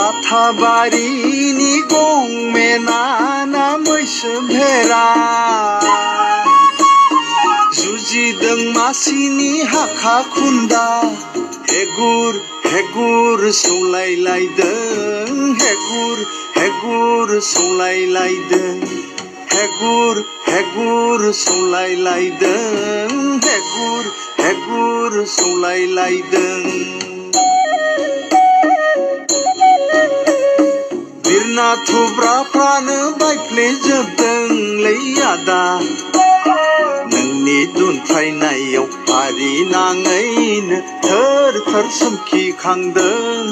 बाथाबारिनि गंमेना ना मैसो भेरा जुजिदों मासिनि हाखा खुन्दा हेगुर हेगुर सौलायलायदों हेगुर सौलायलायदों हेगुर सौलायलायदों हेगुर सौलायलायदों बिरना थुब्राफ्रानो बायफ्लेजोबदोंलै आदा नोंनि दुनफायनायाव फारि नाङैनो थोर थोर सोमखिखांदों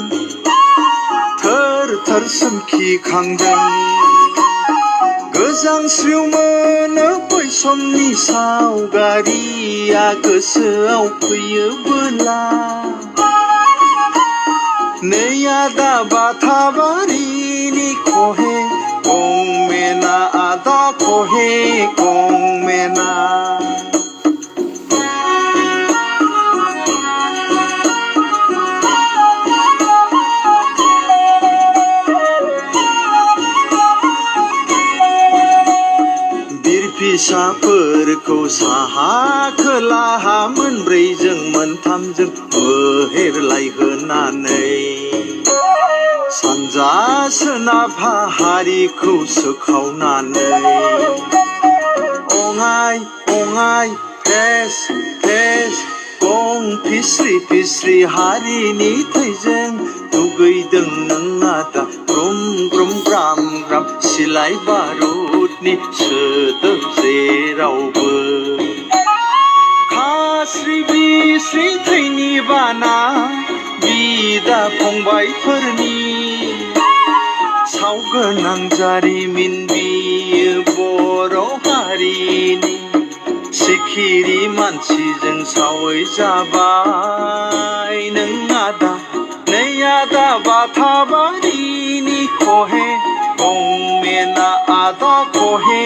थोर सोमखिखांदों गोजांस्रिउ मोनो बै समनि सावगारिया गोसोआव फैयोबोला नै आदा बाथाबारिनि खहे गंमेना आदा खहे गंमेना फिसाफोरखौ साहा खोलाहा मोनब्रैजों मोनथामजों बोहेरलायहोनानै सानजा सोनाबहा हारिखौ सोखावनानै अङाय फेस गं फिस्रि फिस्रि हारिनि थैजों दुगैदों नों आदा ग्रुम ग्रुम ग्राम ग्राम सिलाय बारुदनि सोदोब जेरावबो खास्रि बिस्रि थैनि बाना बिदा फंबायफोरनि सावगोनां जारिमिन बियो बर' हारिनि सिखिरि मानसिजों सावै जाबाय नों आदा नै आदा बाथाबारिनि खहे गंमेना आदा खहे